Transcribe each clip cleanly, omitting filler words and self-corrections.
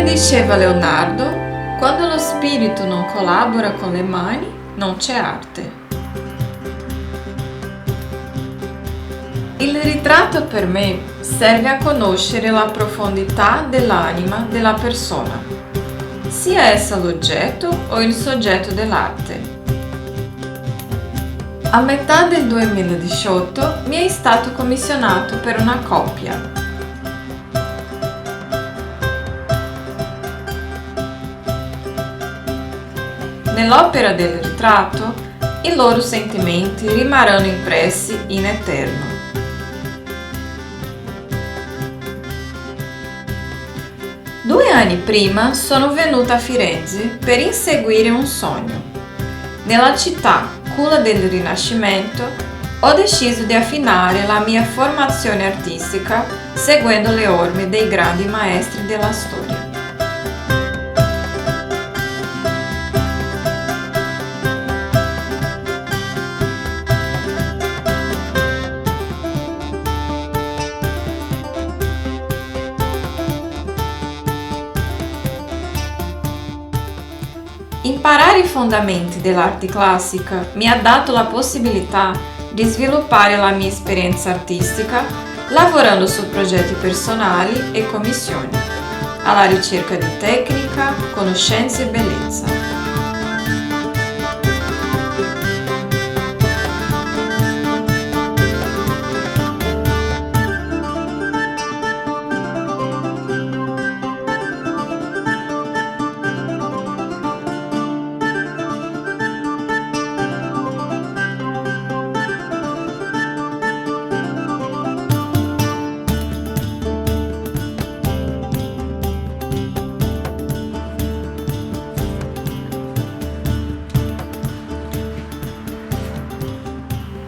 Come diceva Leonardo, quando lo spirito non collabora con le mani, non c'è arte. Il ritratto per me serve a conoscere la profondità dell'anima della persona, sia essa l'oggetto o il soggetto dell'arte. A metà del 2018 mi è stato commissionato per una coppia. Nell'opera del ritratto, i loro sentimenti rimarranno impressi in eterno. Due anni prima sono venuta a Firenze per inseguire un sogno. Nella città, culla del Rinascimento, ho deciso di affinare la mia formazione artistica seguendo le orme dei grandi maestri della storia. Imparare i fondamenti dell'arte classica mi ha dato la possibilità di sviluppare la mia esperienza artistica lavorando su progetti personali e commissioni, alla ricerca di tecnica, conoscenza e bellezza.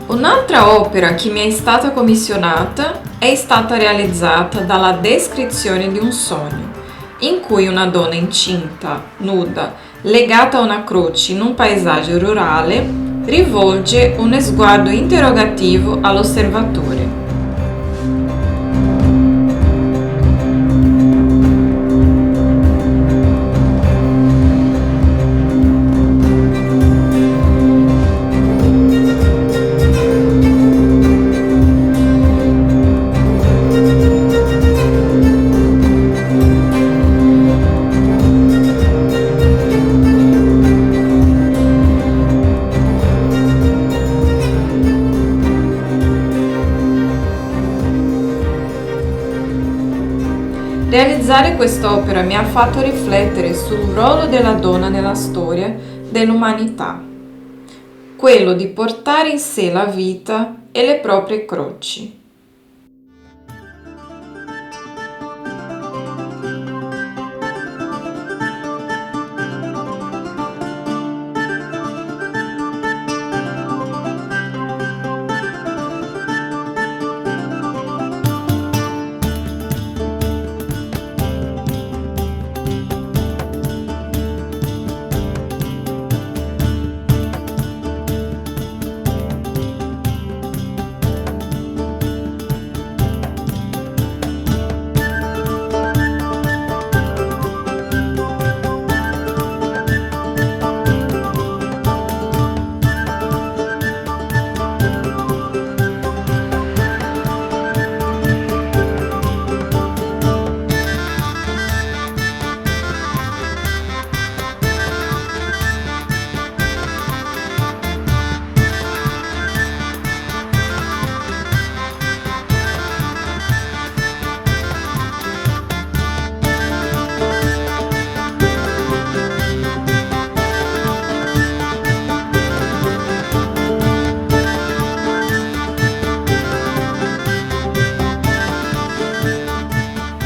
Un'altra opera che mi è stata commissionata è stata realizzata dalla descrizione di un sogno, in cui una donna incinta, nuda, legata a una croce in un paesaggio rurale, rivolge uno sguardo interrogativo all'osservatore. Realizzare quest'opera mi ha fatto riflettere sul ruolo della donna nella storia dell'umanità, quello di portare in sé la vita e le proprie croci.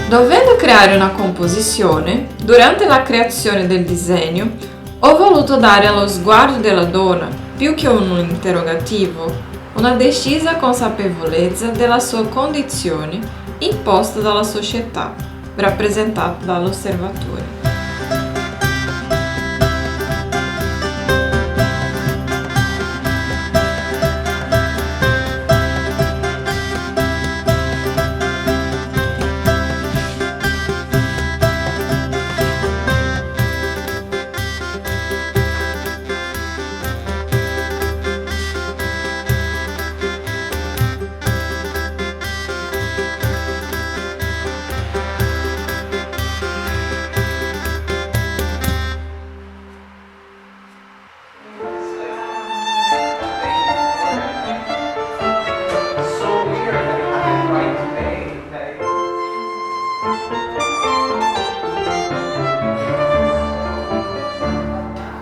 Dovendo creare una composizione, durante la creazione del disegno, ho voluto dare allo sguardo della donna, più che un interrogativo, una decisa consapevolezza della sua condizione imposta dalla società, rappresentata dall'osservatore.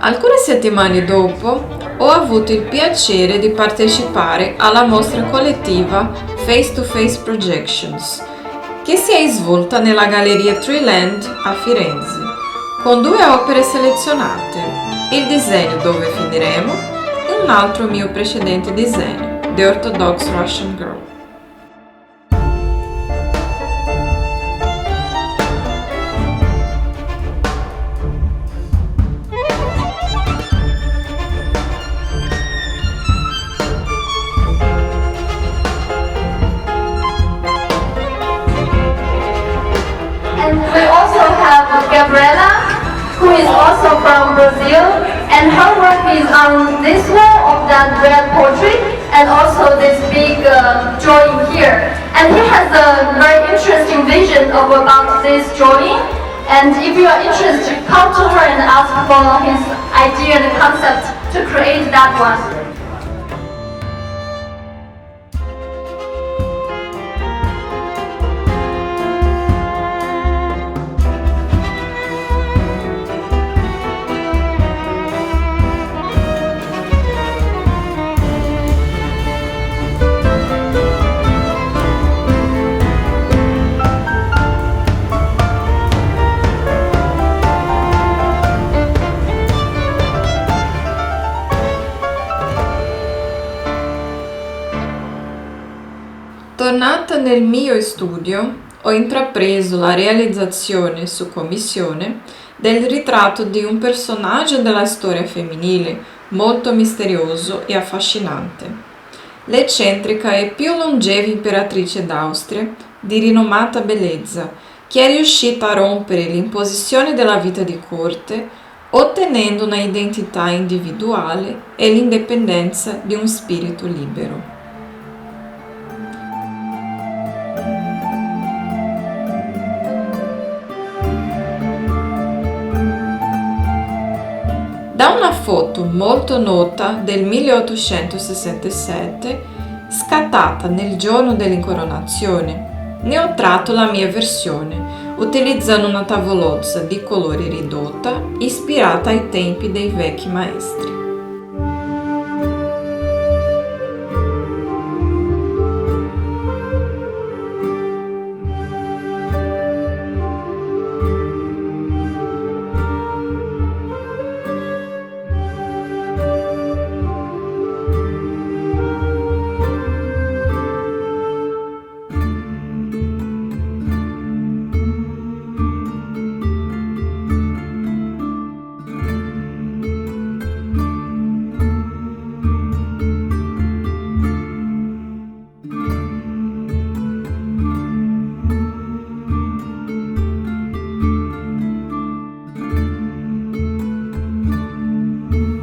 Alcune settimane dopo ho avuto il piacere di partecipare alla mostra collettiva Face to Face Projections, che si è svolta nella Galleria Treeland a Firenze, con 2 opere selezionate, il disegno Dove finiremo e un altro mio precedente disegno, The Orthodox Russian Girl. And we also have Gabriela, who is also from Brazil, and her work is on this wall of that red portrait, and also this big drawing here. And he has a very interesting vision about this drawing. And if you are interested, come to her and ask for his idea and concept to create that one. Tornata nel mio studio, ho intrapreso la realizzazione su commissione del ritratto di un personaggio della storia femminile molto misterioso e affascinante, l'eccentrica e più longeva imperatrice d'Austria di rinomata bellezza, che è riuscita a rompere l'imposizione della vita di corte, ottenendo una identità individuale e l'indipendenza di un spirito libero. Da una foto molto nota del 1867, scattata nel giorno dell'incoronazione, ne ho tratto la mia versione, utilizzando una tavolozza di colore ridotta ispirata ai tempi dei vecchi maestri.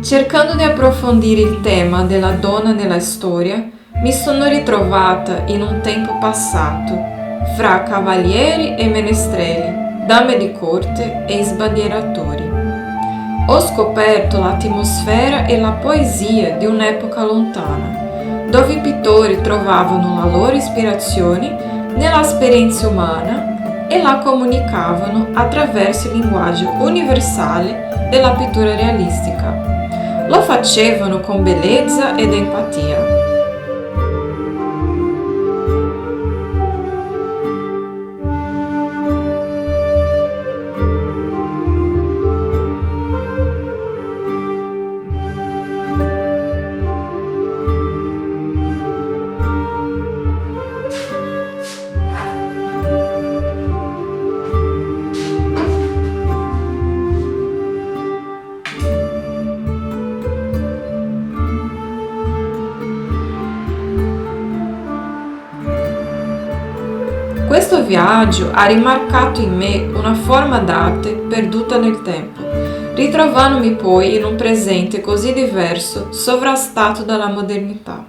Cercando di approfondire il tema della donna nella storia, mi sono ritrovata in un tempo passato, fra cavalieri e menestreli, dame di corte e sbandieratori. Ho scoperto l'atmosfera e la poesia di un'epoca lontana, dove i pittori trovavano la loro ispirazione nell'esperienza umana e la comunicavano attraverso il linguaggio universale della pittura realistica. Lo facevano con bellezza ed empatia. Questo viaggio ha rimarcato in me una forma d'arte perduta nel tempo, ritrovandomi poi in un presente così diverso, sovrastato dalla modernità.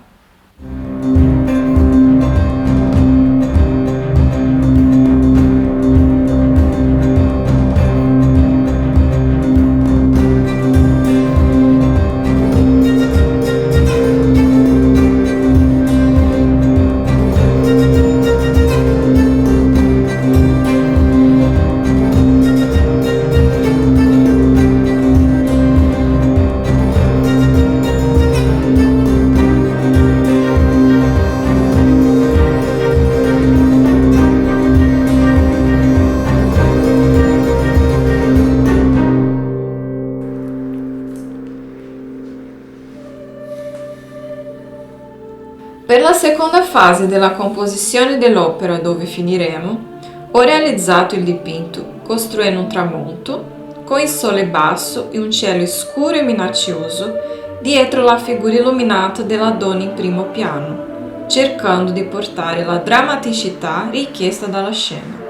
Per la seconda fase della composizione dell'opera dove finiremo, ho realizzato il dipinto costruendo un tramonto con il sole basso e un cielo scuro e minaccioso dietro la figura illuminata della donna in primo piano, cercando di portare la drammaticità richiesta dalla scena.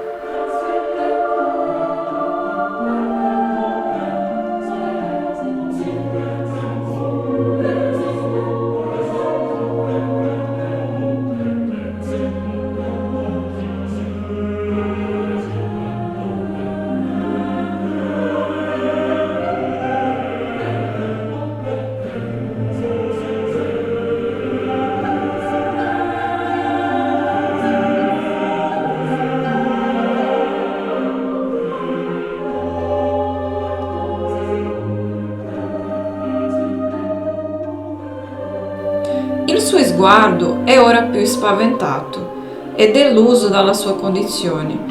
Il suo sguardo è ora più spaventato e deluso dalla sua condizione.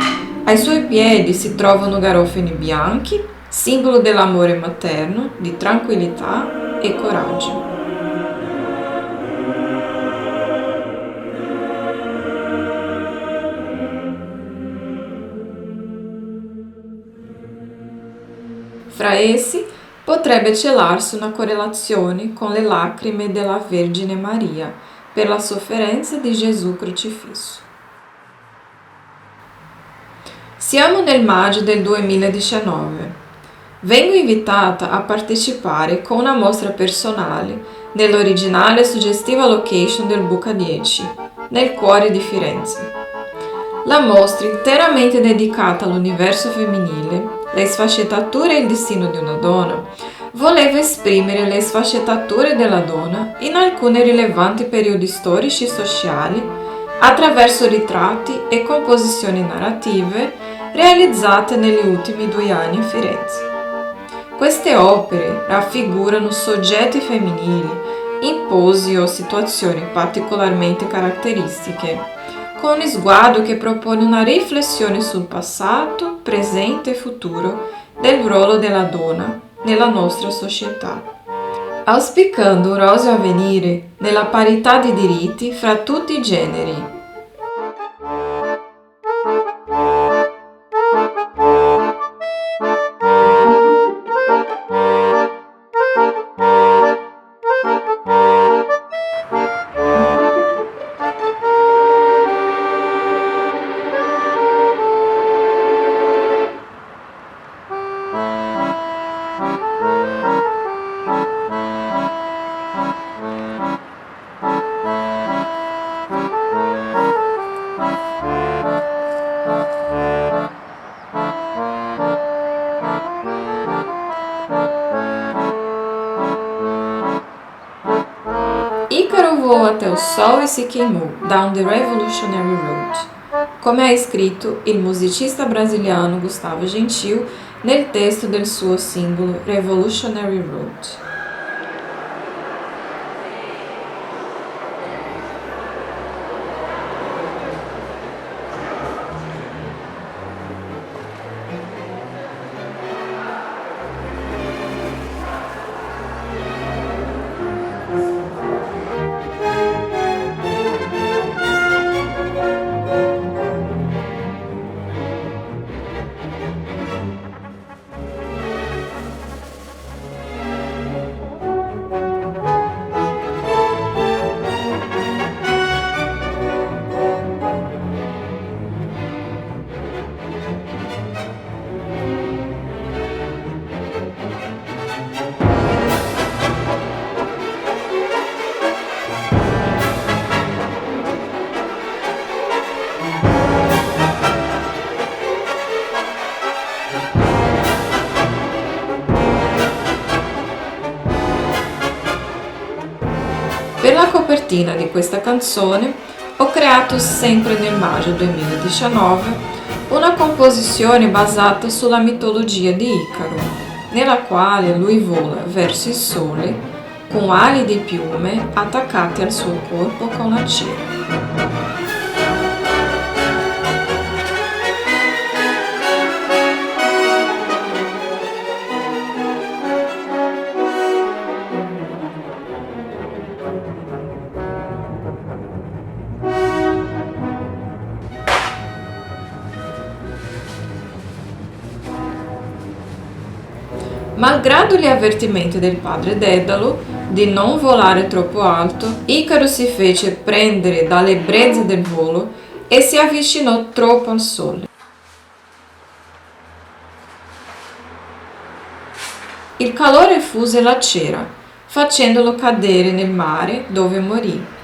Ai suoi piedi si trovano garofani bianchi, simbolo dell'amore materno, di tranquillità e coraggio. Fra essi potrebbe celarsi una correlazione con le lacrime della Vergine Maria per la sofferenza di Gesù crocifisso. Siamo nel maggio del 2019. Vengo invitata a partecipare con una mostra personale nell'originale e suggestiva location del Buca 10, nel cuore di Firenze. La mostra, interamente dedicata all'universo femminile, le sfaccettature e il destino di una donna, voleva esprimere le sfaccettature della donna in alcuni rilevanti periodi storici e sociali attraverso ritratti e composizioni narrative realizzate negli ultimi 2 anni a Firenze. Queste opere raffigurano soggetti femminili in posi o situazioni particolarmente caratteristiche, con uno sguardo che propone una riflessione sul passato, presente e futuro del ruolo della donna nella nostra società, auspicando un roseo avvenire nella parità di diritti fra tutti i generi. Ícaro voou até o sol e se queimou, down the Revolutionary Road, come ha scritto il musicista brasiliano Gustavo Gentil nel testo del suo singolo Revolutionary Road. Per la copertina di questa canzone ho creato sempre nel maggio 2019 una composizione basata sulla mitologia di Icaro, nella quale lui vola verso il sole con ali di piume attaccate al suo corpo con la cera. Malgrado gli avvertimenti del padre Dedalo di non volare troppo alto, Icaro si fece prendere dall'ebbrezza del volo e si avvicinò troppo al sole. Il calore fuse la cera, facendolo cadere nel mare, dove morì.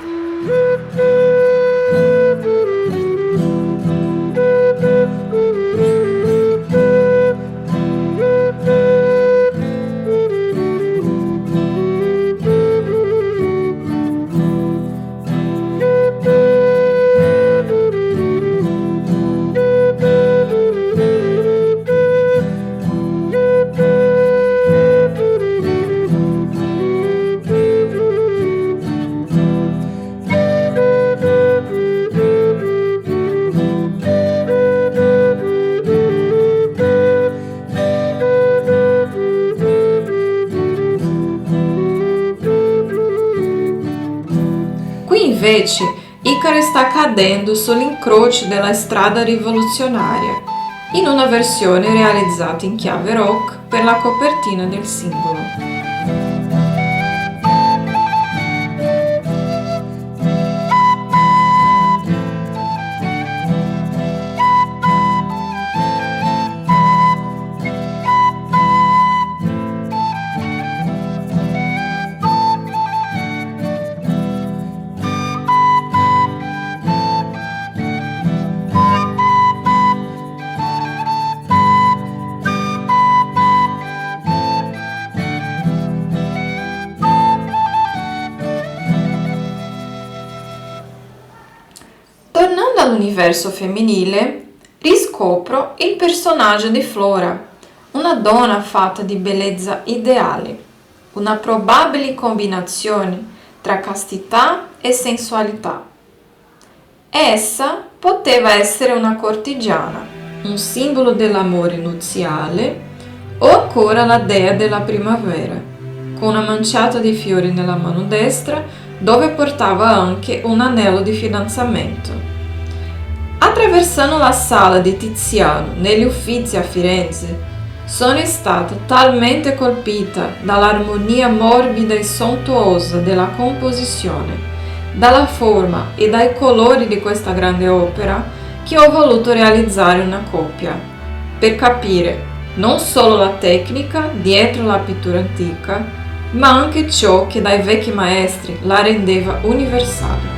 Invece, Icaro sta cadendo sull'incrocio della strada rivoluzionaria, in una versione realizzata in chiave rock per la copertina del singolo. Tornando all'universo femminile, riscopro il personaggio di Flora, una donna fatta di bellezza ideale, una probabile combinazione tra castità e sensualità. Essa poteva essere una cortigiana, un simbolo dell'amore nuziale o ancora la dea della primavera, con una manciata di fiori nella mano destra dove portava anche un anello di fidanzamento. Attraversando la sala di Tiziano negli Uffizi a Firenze, sono stata talmente colpita dall'armonia morbida e sontuosa della composizione, dalla forma e dai colori di questa grande opera, che ho voluto realizzare una copia, per capire non solo la tecnica dietro la pittura antica, ma anche ciò che dai vecchi maestri la rendeva universale.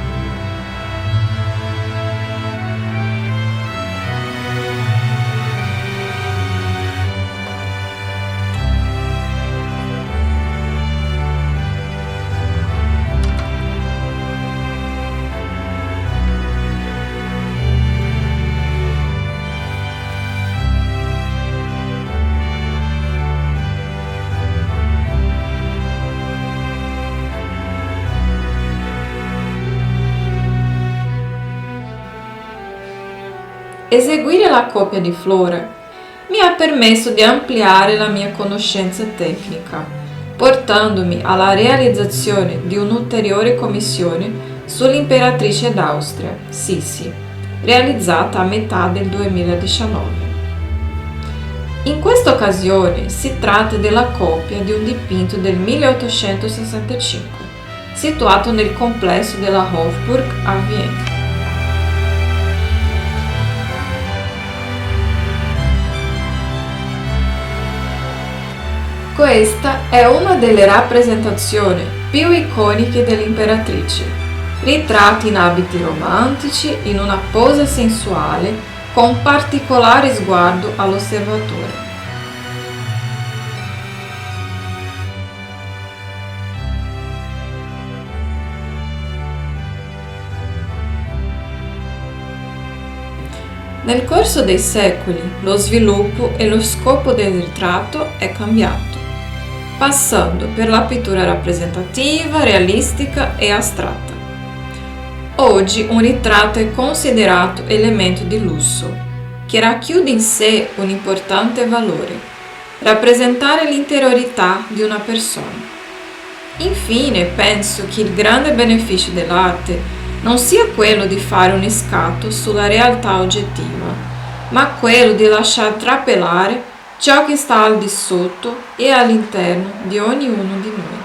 Eseguire la copia di Flora mi ha permesso di ampliare la mia conoscenza tecnica, portandomi alla realizzazione di un'ulteriore commissione sull'imperatrice d'Austria, Sissi, realizzata a metà del 2019. In questa occasione si tratta della copia di un dipinto del 1865, situato nel complesso della Hofburg a Vienna. Questa è una delle rappresentazioni più iconiche dell'imperatrice, ritratti in abiti romantici, in una posa sensuale, con particolare sguardo all'osservatore. Nel corso dei secoli, lo sviluppo e lo scopo del ritratto è cambiato, passando per la pittura rappresentativa, realistica e astratta. Oggi un ritratto è considerato elemento di lusso, che racchiude in sé un importante valore, rappresentare l'interiorità di una persona. Infine, penso che il grande beneficio dell'arte non sia quello di fare un scatto sulla realtà oggettiva, ma quello di lasciar trapelare ciò che sta al di sotto e all'interno di ognuno di noi.